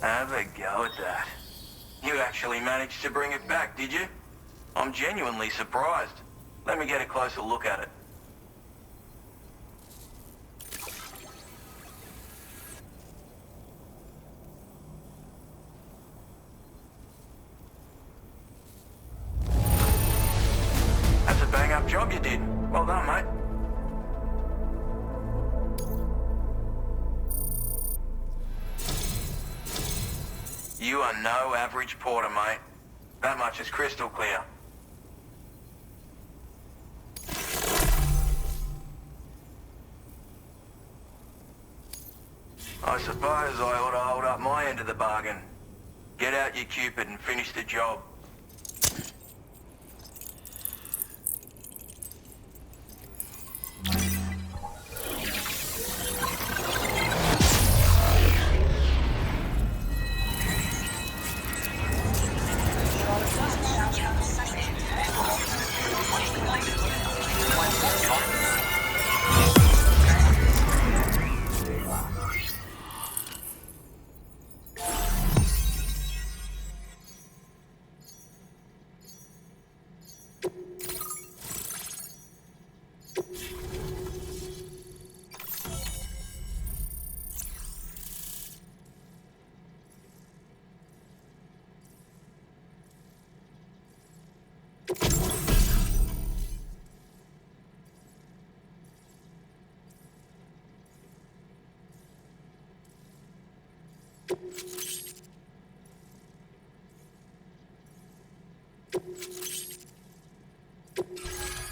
Have a go at that. You actually managed to bring it back, did you? I'm genuinely surprised. Let me get a closer look at it. That's a bang-up job you did. Well done, mate. You are no average porter, mate. That much is crystal clear. I suppose I ought to hold up my end of the bargain. Get out your Cupid and finish the job.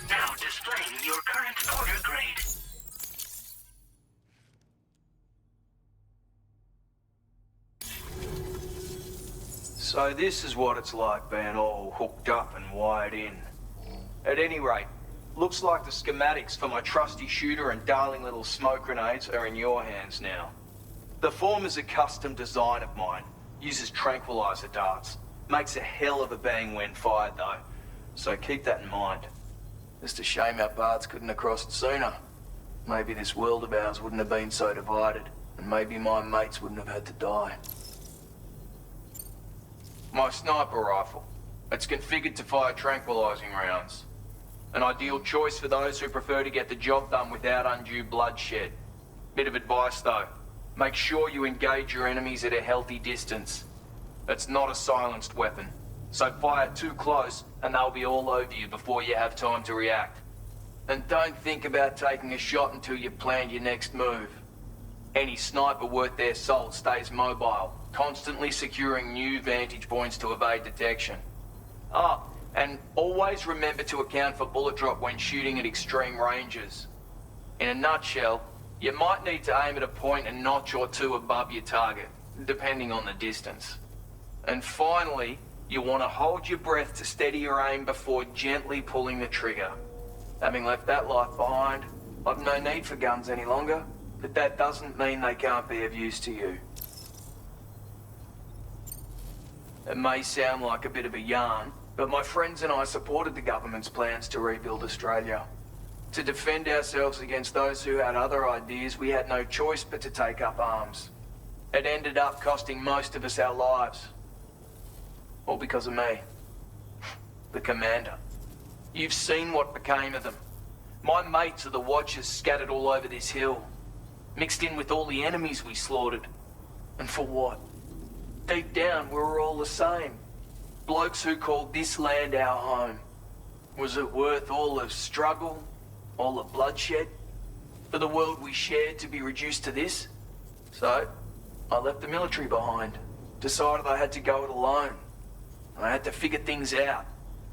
Now displaying your current porter grade. So this is what it's like being all hooked up and wired in. At any rate, looks like the schematics for my trusty shooter and darling little smoke grenades are in your hands now. The former's a custom design of mine. Uses tranquilizer darts. Makes a hell of a bang when fired though. So keep that in mind. Just a shame our paths couldn't have crossed sooner. Maybe this world of ours wouldn't have been so divided, and maybe my mates wouldn't have had to die. My sniper rifle. It's configured to fire tranquilizing rounds. An ideal choice for those who prefer to get the job done without undue bloodshed. Bit of advice though. Make sure you engage your enemies at a healthy distance. It's not a silenced weapon, so fire too close and they'll be all over you before you have time to react. And don't think about taking a shot until you've planned your next move. Any sniper worth their salt stays mobile, constantly securing new vantage points to evade detection. Ah, and always remember to account for bullet drop when shooting at extreme ranges. In a nutshell, you might need to aim at a point a notch or two above your target, depending on the distance. And finally, you want to hold your breath to steady your aim before gently pulling the trigger. Having left that life behind, I've no need for guns any longer, but that doesn't mean they can't be of use to you. It may sound like a bit of a yarn, but my friends and I supported the government's plans to rebuild Australia. To defend ourselves against those who had other ideas, we had no choice but to take up arms. It ended up costing most of us our lives. All because of me. The commander. You've seen what became of them. My mates are the Watchers scattered all over this hill. Mixed in with all the enemies we slaughtered. And for what? Deep down, we were all the same. Blokes who called this land our home. Was it worth all the struggle? All the bloodshed? For the world we shared to be reduced to this? So, I left the military behind. Decided I had to go it alone. I had to figure things out.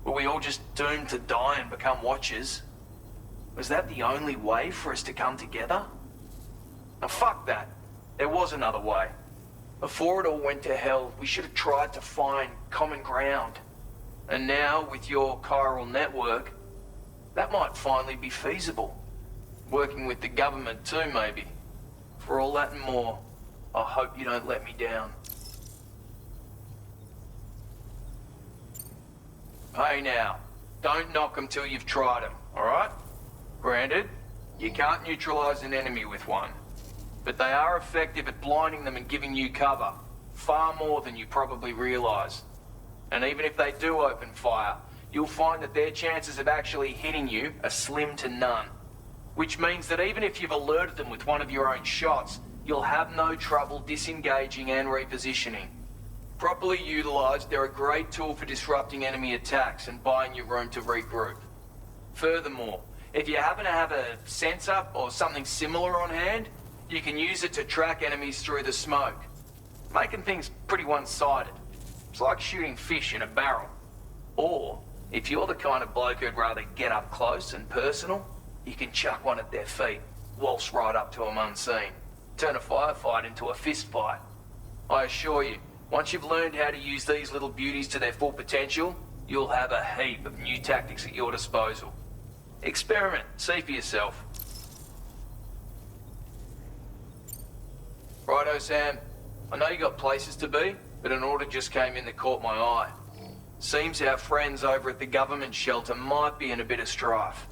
Were we all just doomed to die and become Watchers? Was that the only way for us to come together? Now fuck that. There was another way. Before it all went to hell, we should have tried to find common ground. And now, with your chiral network, that might finally be feasible. Working with the government too, maybe. For all that and more, I hope you don't let me down. Hey now, don't knock them till you've tried them, alright? Granted, you can't neutralize an enemy with one. But they are effective at blinding them and giving you cover. far more than you probably realize. And even if they do open fire, you'll find that their chances of actually hitting you are slim to none. Which means that even if you've alerted them with one of your own shots, you'll have no trouble disengaging and repositioning. Properly utilized, they're a great tool for disrupting enemy attacks and buying you room to regroup. Furthermore, if you happen to have a sensor or something similar on hand, you can use it to track enemies through the smoke, making things pretty one-sided. It's like shooting fish in a barrel. Or, if you're the kind of bloke who'd rather get up close and personal, you can chuck one at their feet, waltz right up to them unseen, turn a firefight into a fist fight. I assure you, once you've learned how to use these little beauties to their full potential, you'll have a heap of new tactics at your disposal. Experiment, see for yourself. Righto, Sam. I know you got places to be, but an order just came in that caught my eye. Seems our friends over at the government shelter might be in a bit of strife.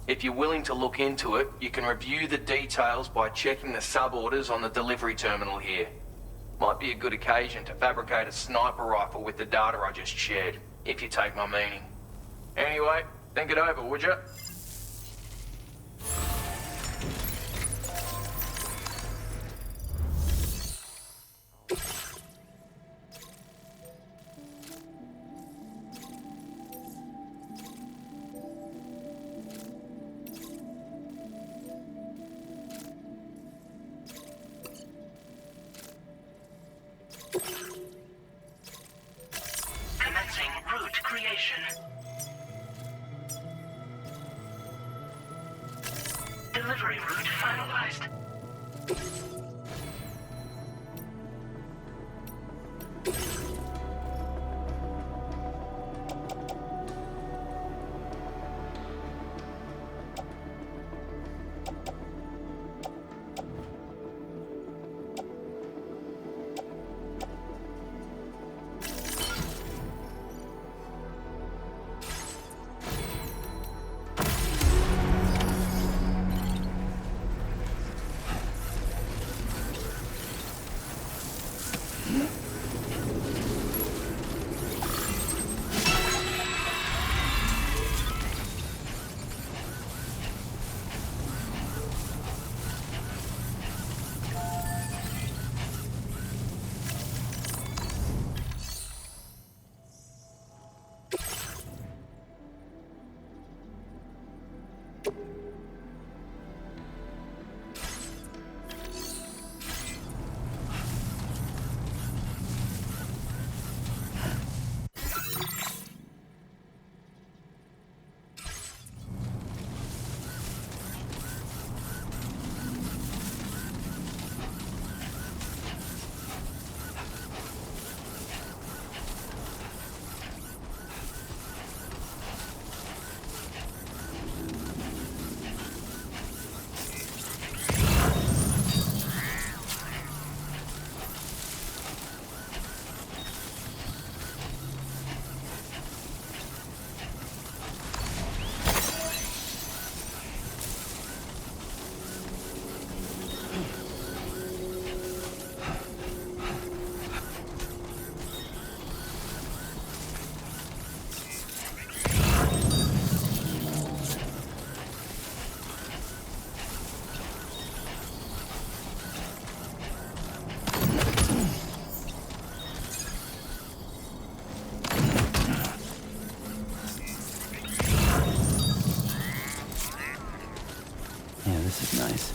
If you're willing to look into it, you can review the details by checking the sub-orders on the delivery terminal here. Might be a good occasion to fabricate a sniper rifle with the data I just shared, if you take my meaning. Anyway, think it over, would you? Commencing route creation. Delivery route finalized. This is nice.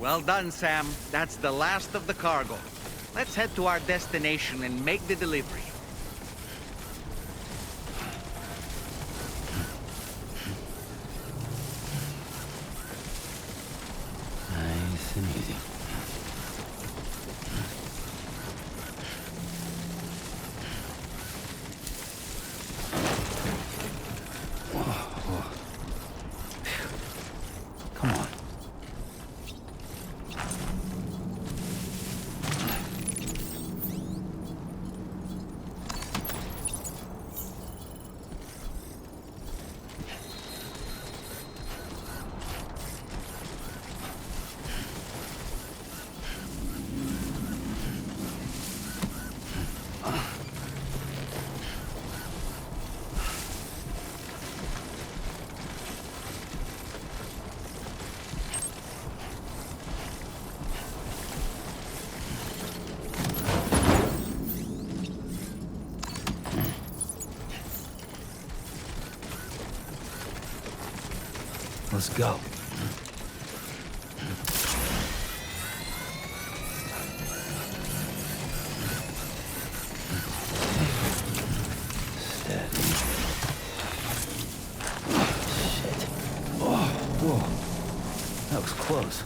Well done, Sam. That's the last of the cargo. Let's head to our destination and make the delivery. Nice and easy. Come on. Let's go. Steady. Shit. Oh, whoa. That was close.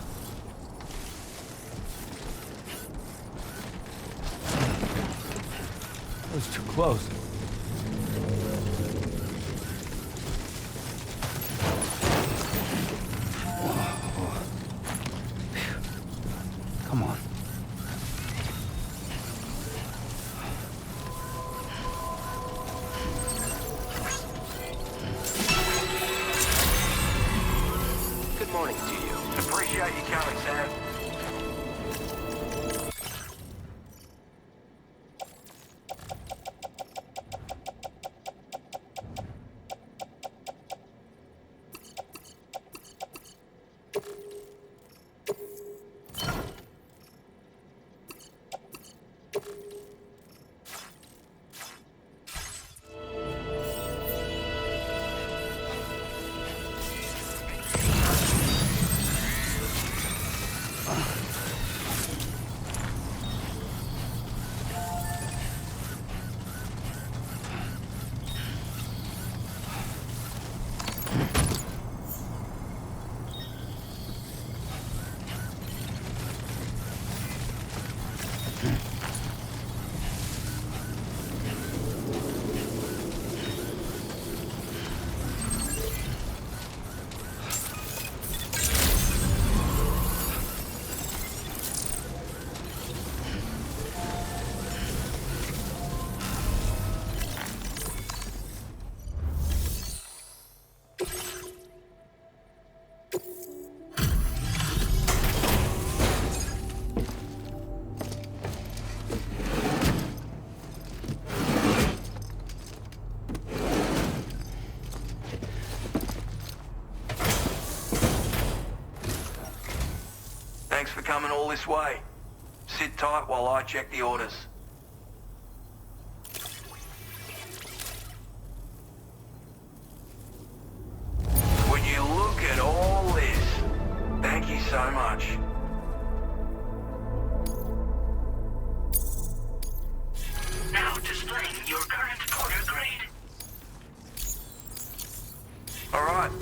That was too close. Come on. Good morning to you. Appreciate you coming, Sam. Thanks for coming all this way. Sit tight while I check the orders. Would you look at all this? Thank you so much. Now displaying your current order grade. All right.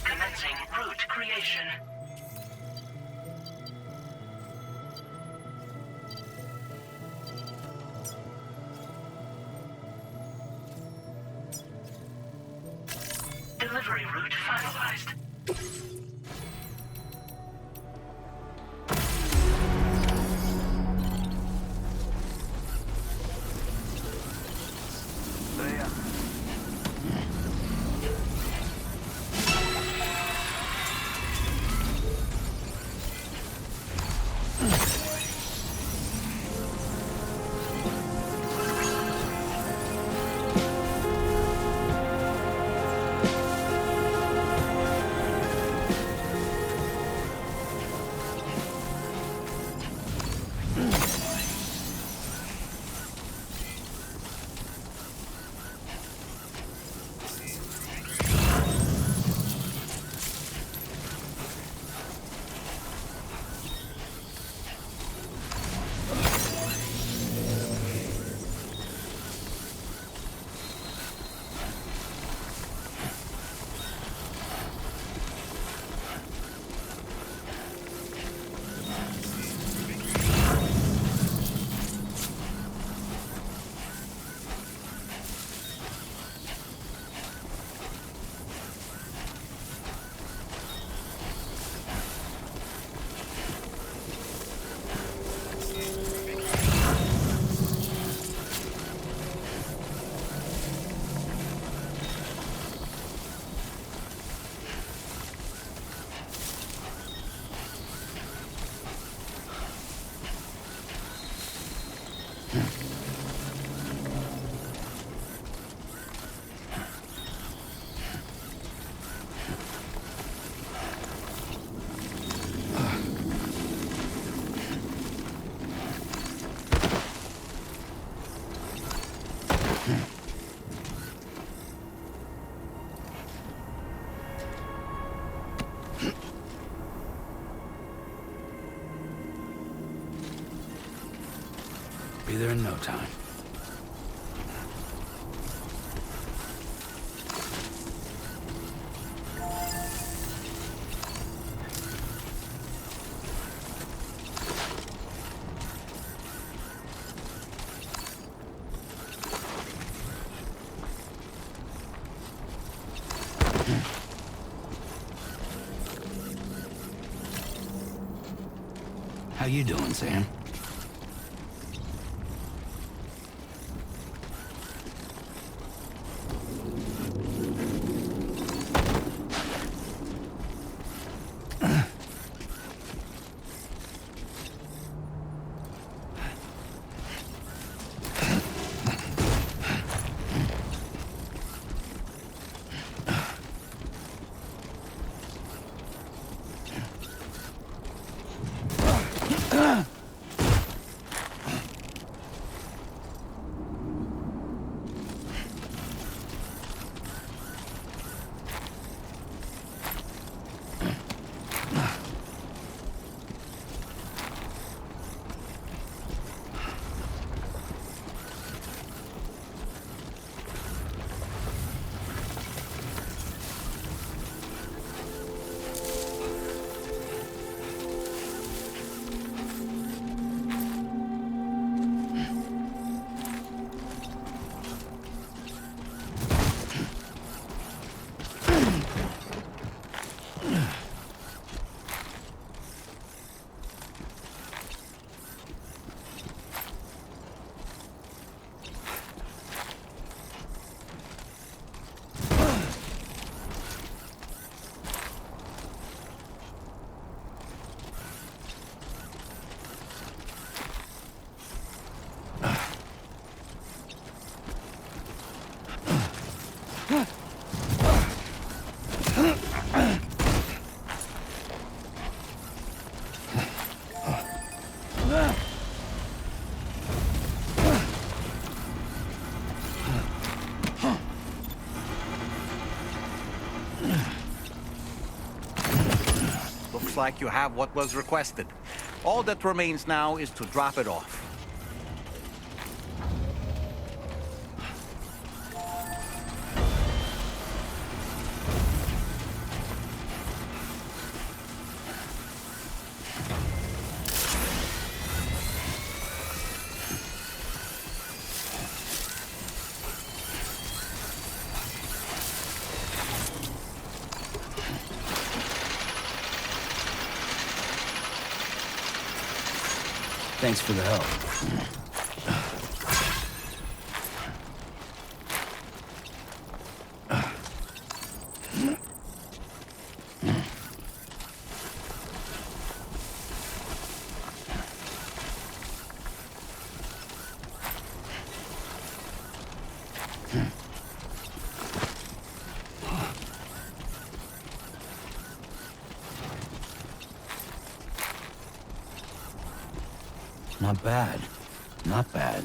Commencing route creation. Delivery route finalized. See ya. Be there in no time. How you doing, Sam? Looks like you have what was requested. All that remains now is to drop it off. Thanks for the help. Not bad. Not bad.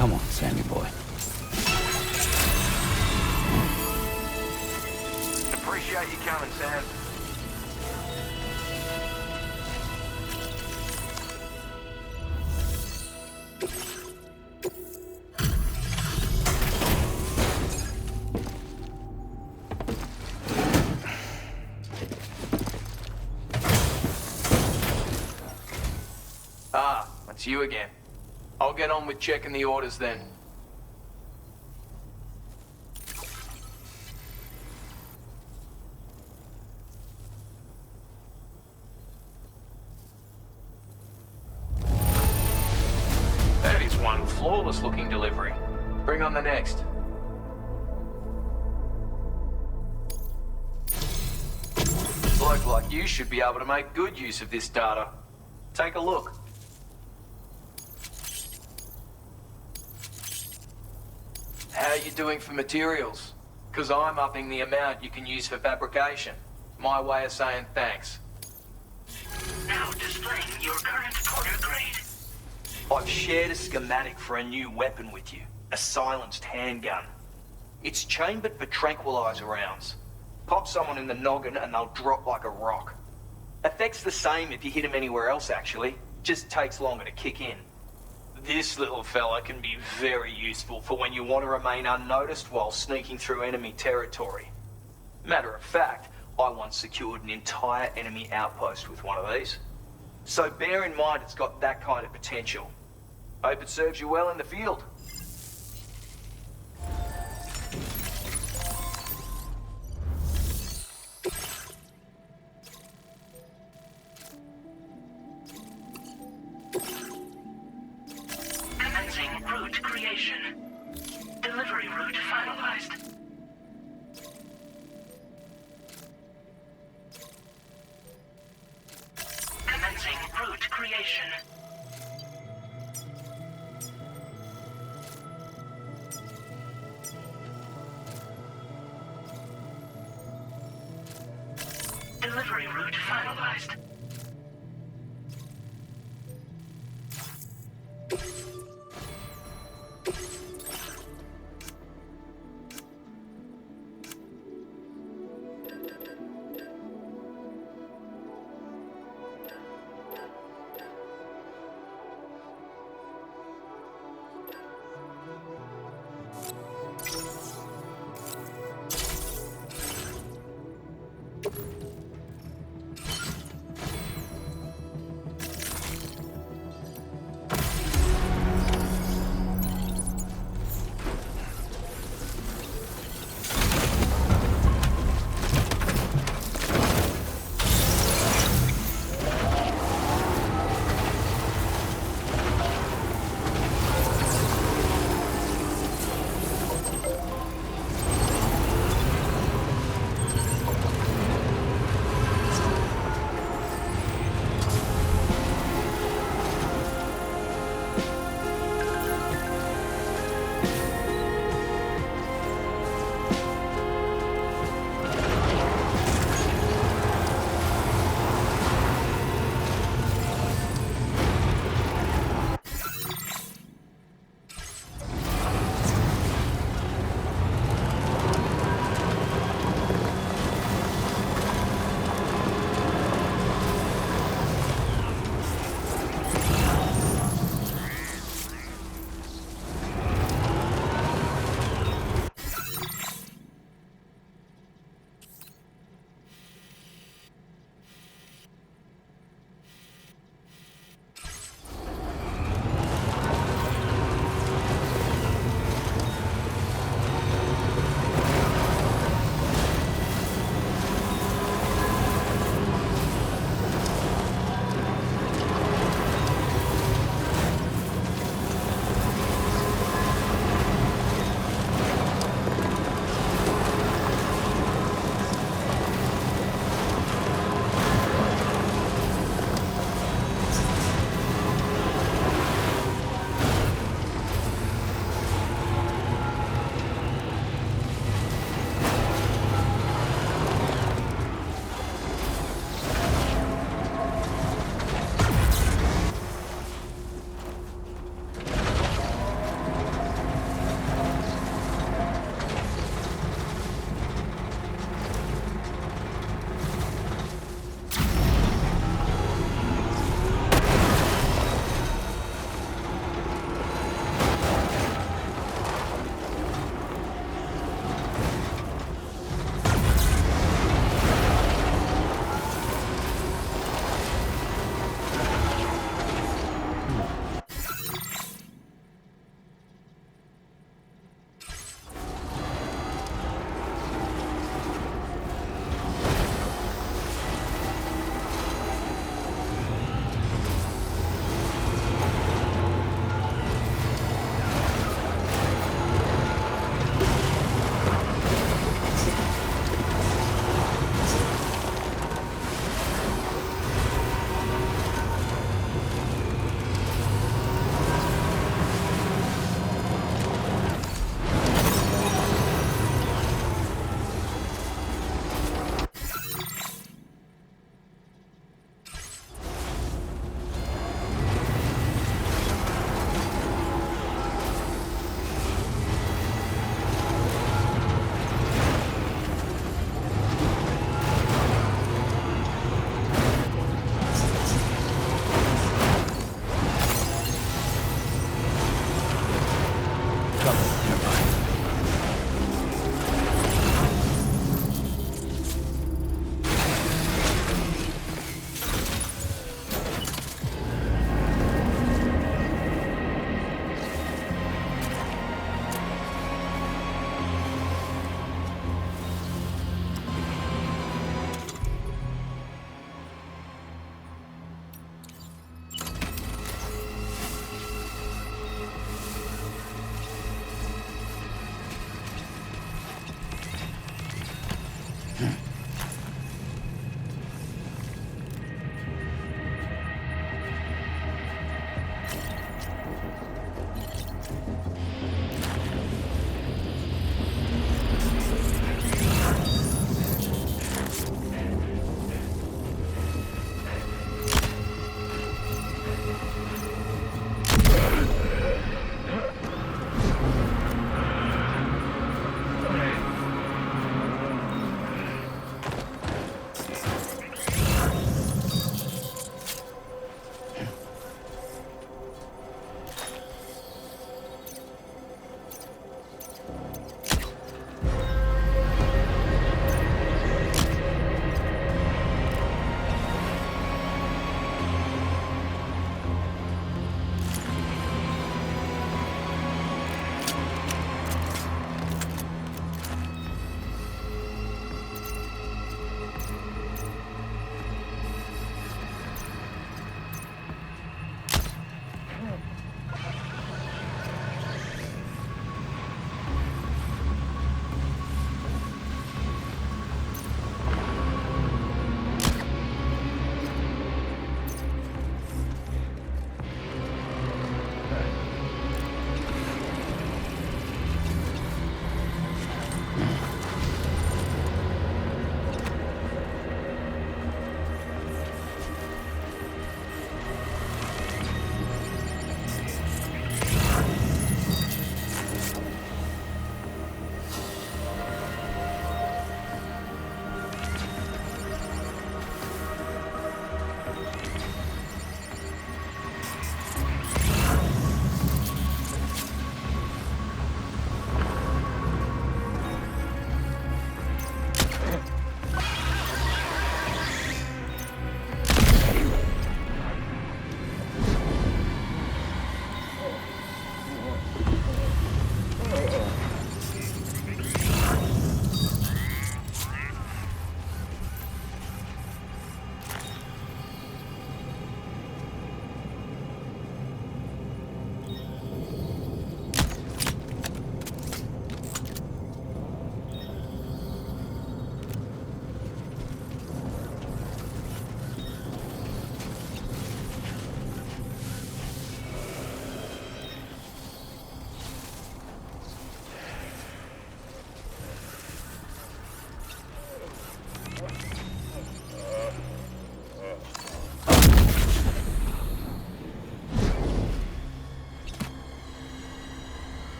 Come on, Sammy boy. Appreciate you coming, Sam. Ah, it's you again. I'll get on with checking the orders then. That is one flawless looking delivery. Bring on the next. A bloke like you should be able to make good use of this data. Take a look. How are you doing for materials? Because I'm upping the amount you can use for fabrication. My way of saying thanks. Now displaying your current order grade. I've shared a schematic for a new weapon with you. A silenced handgun. It's chambered for tranquilizer rounds. Pop someone in the noggin and they'll drop like a rock. Effect's the same if you hit them anywhere else, actually. Just takes longer to kick in. This little fella can be very useful for when you want to remain unnoticed while sneaking through enemy territory. Matter of fact, I once secured an entire enemy outpost with one of these. So bear in mind it's got that kind of potential. Hope it serves you well in the field. Commencing route creation. Delivery route finalized. Commencing route creation. Delivery route finalized. couple nearby.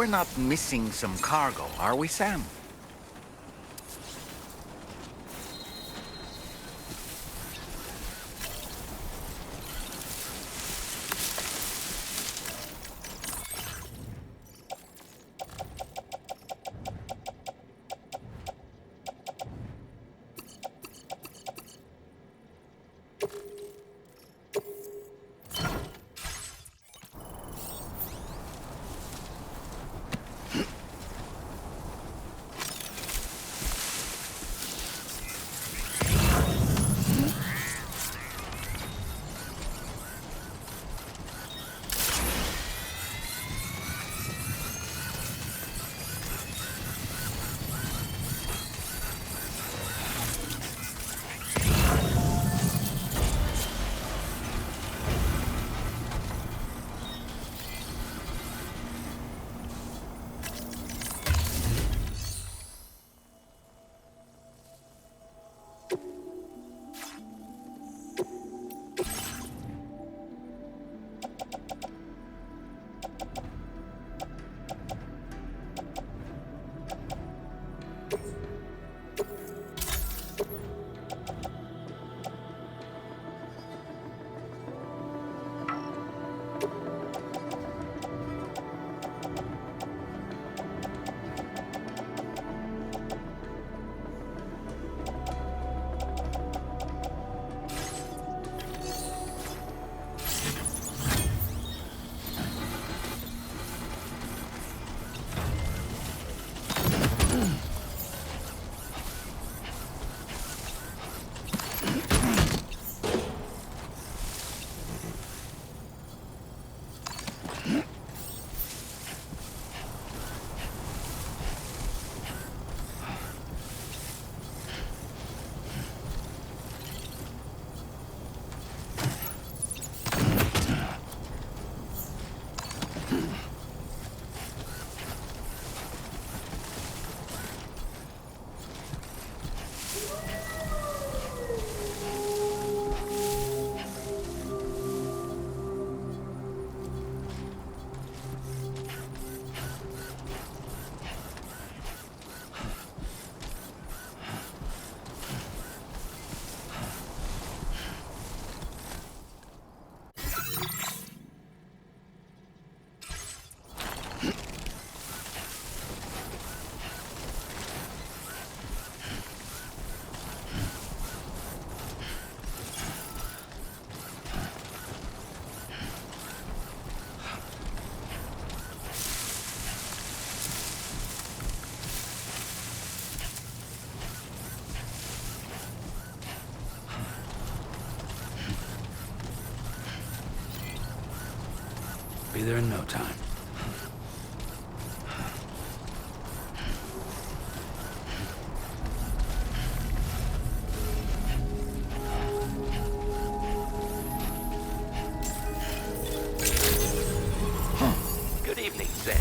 We're not missing some cargo, are we, Sam? Be there in no time. Good evening, Sam.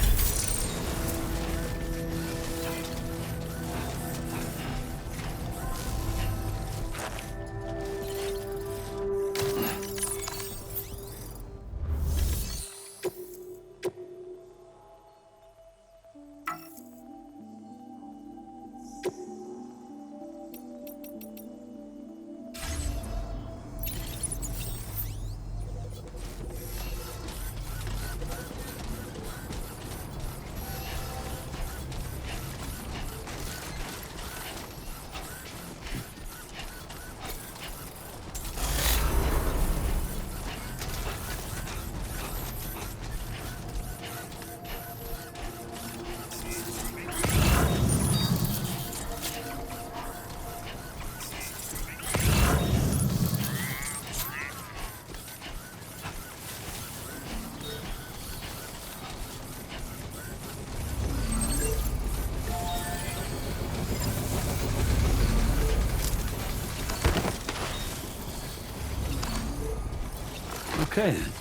Okay then.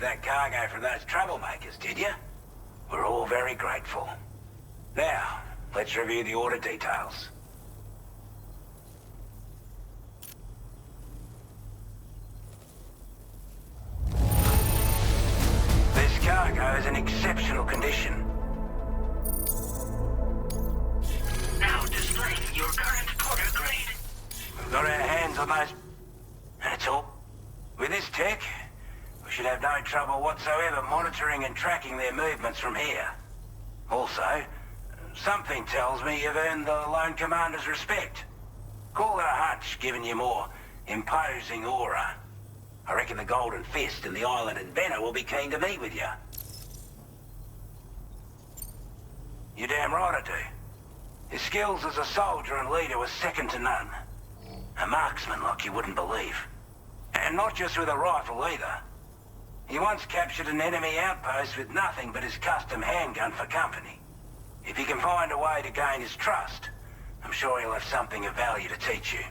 that cargo from those troublemakers, did you? We're all very grateful. Now, let's review the order details. This cargo is in exceptional condition. Now displaying your current order grade. We've got our hands on those... That's all. With this tech, we should have no trouble whatsoever monitoring and tracking their movements from here. Also, something tells me you've earned the Lone Commander's respect. Call it a hunch, giving you more imposing aura. I reckon the Golden Fist and the Island Inventor will be keen to meet with you. You're damn right I do. His skills as a soldier and leader were second to none. A marksman like you wouldn't believe. And not just with a rifle either. He once captured an enemy outpost with nothing but his custom handgun for company. If you can find a way to gain his trust, I'm sure he'll have something of value to teach you.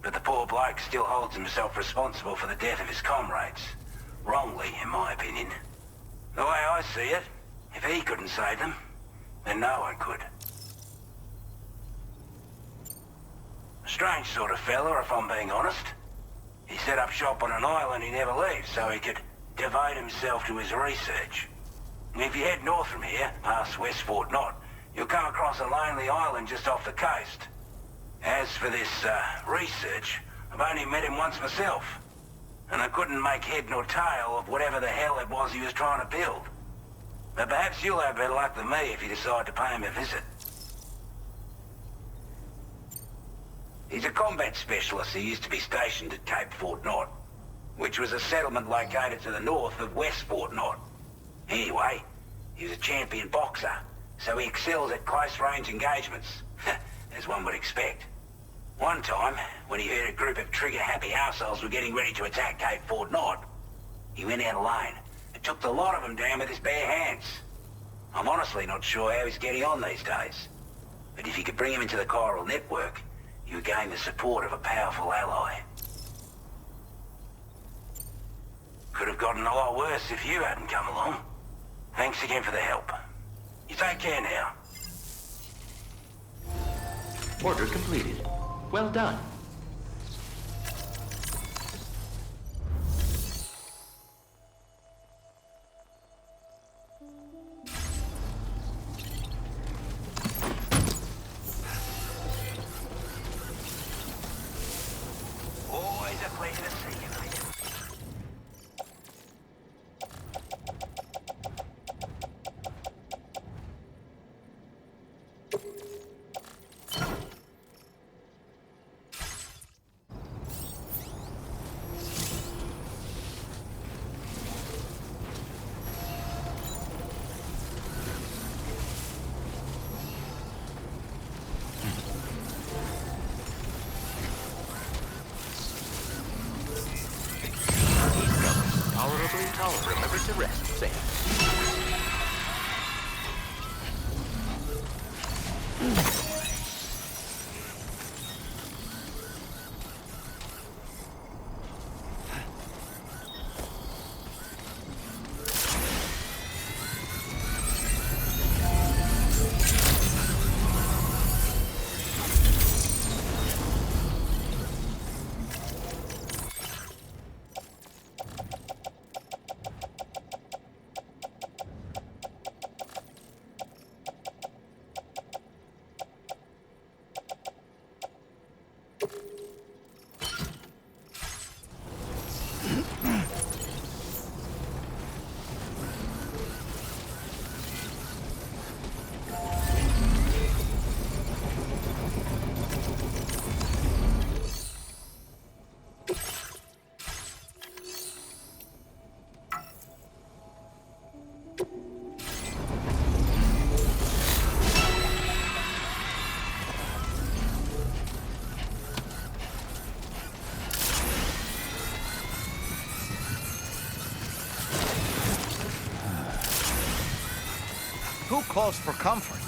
But the poor bloke still holds himself responsible for the death of his comrades. Wrongly, in my opinion. The way I see it, if he couldn't save them, then no one could. A strange sort of fella, if I'm being honest. He set up shop on an island he never leaves so he could devote himself to his research. And if you head north from here, past West Fort Knot, you'll come across a lonely island just off the coast. As for this, research, I've only met him once myself. And I couldn't make head nor tail of whatever the hell it was he was trying to build. But perhaps you'll have better luck than me if you decide to pay him a visit. He's a combat specialist who used to be stationed at Cape Fort Knot, which was a settlement located to the north of West Fort Knot. Anyway, he was a champion boxer, so he excels at close-range engagements, as one would expect. One time, when he heard a group of trigger-happy assholes were getting ready to attack Cape Fort Knot, he went out alone and took the lot of them down with his bare hands. I'm honestly not sure how he's getting on these days, but if you could bring him into the chiral network, you would gain the support of a powerful ally. Could have gotten a lot worse if you hadn't come along. Thanks again for the help. You take care now. Order completed. Well done. Always a pleasure to see you, mate. Tolerably tolerant. Remember to rest, Sam. Who calls for comfort?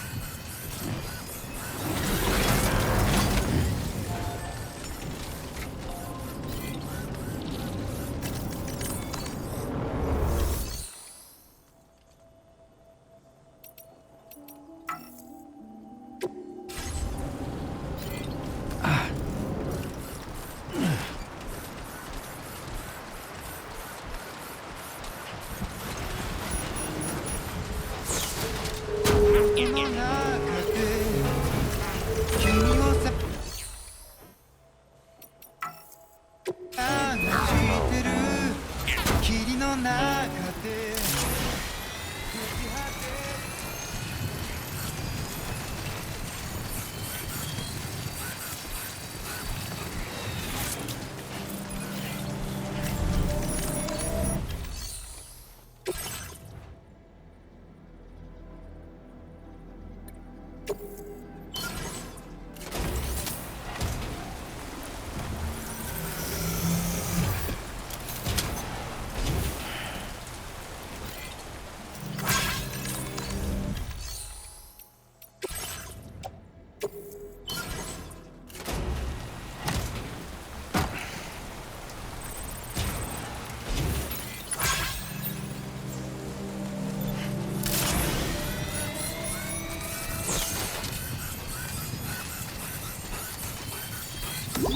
Thank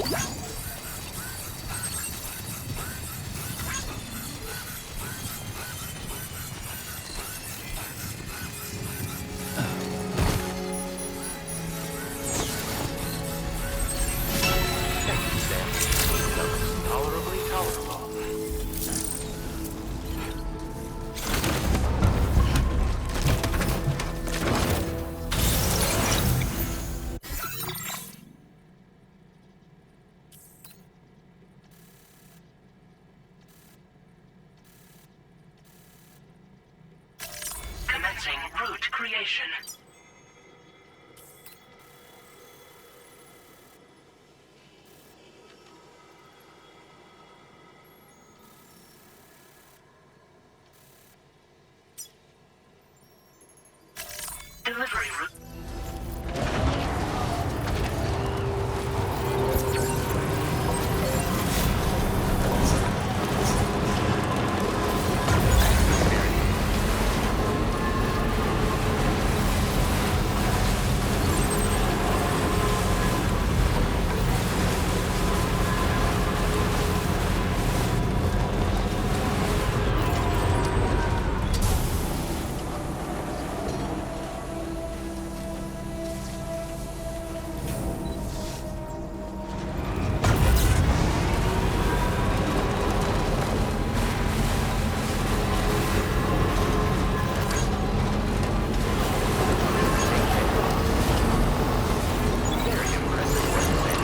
you, Sam. Looks tolerably tolerable. Commencing route creation. Delivery route. Very impressive work, Sam.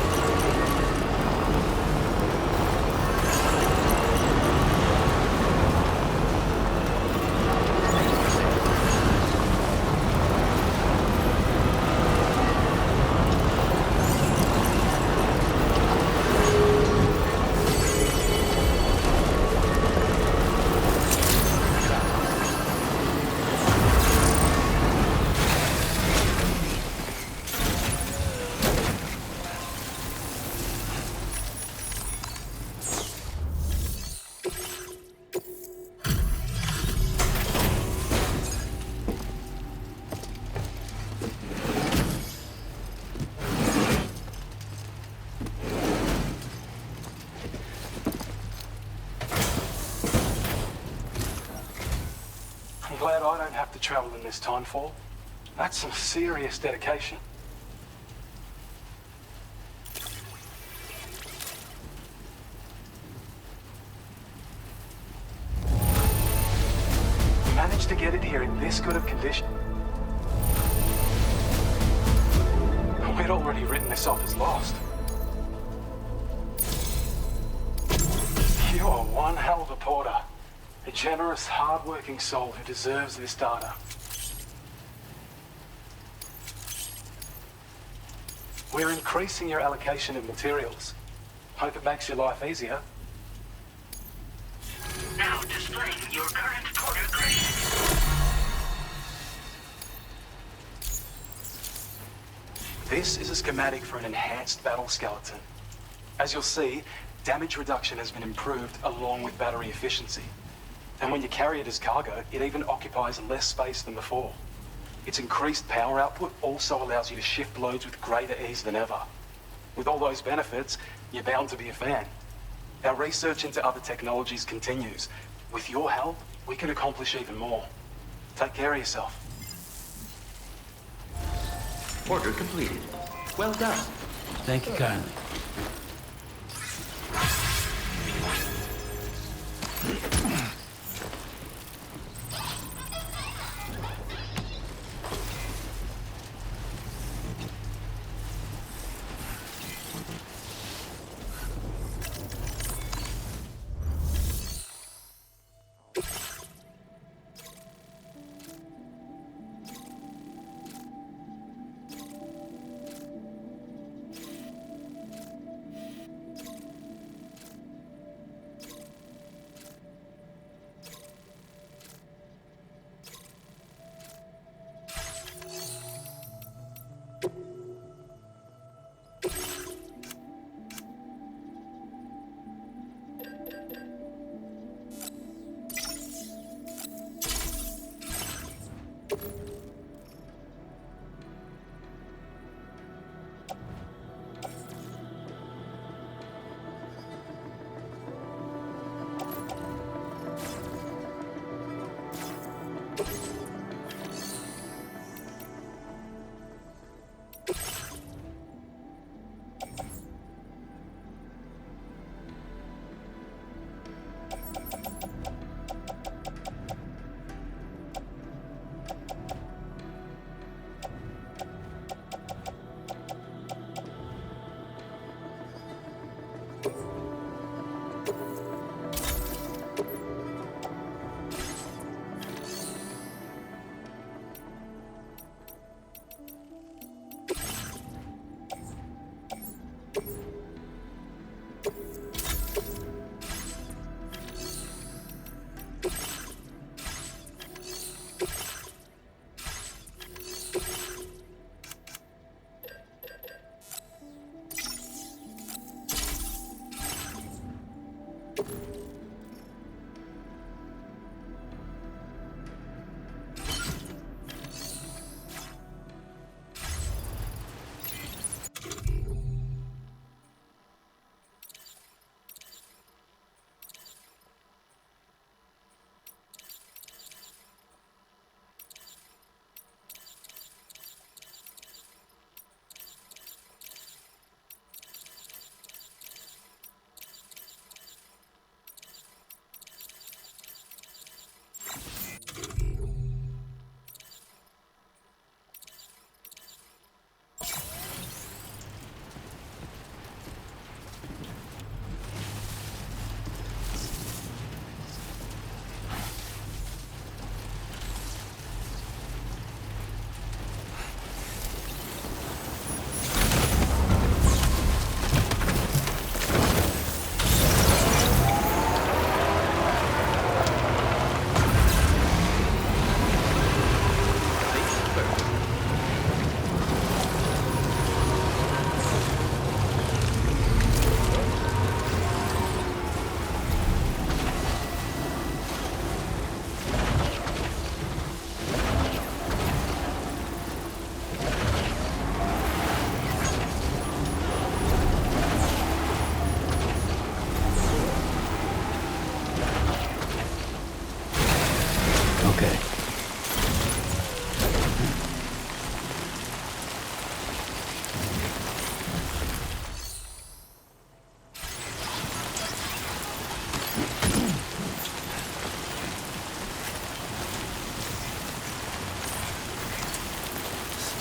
I'm glad I don't have to travel in this timefall. That's some serious dedication. You managed to get it here in this good of condition. We'd already written this off as lost. You are one hell of a porter. A generous, hard-working soul who deserves this data. We're increasing your allocation of materials. Hope it makes your life easier. Now displaying your current porter grade. This is a schematic for an enhanced battle skeleton. As you'll see, damage reduction has been improved along with battery efficiency. And when you carry it as cargo, it even occupies less space than before. Its increased power output also allows you to shift loads with greater ease than ever. With all those benefits, you're bound to be a fan. Our research into other technologies continues. With your help, we can accomplish even more. Take care of yourself. Order completed. Well done. Thank you kindly.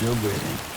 Still breathing.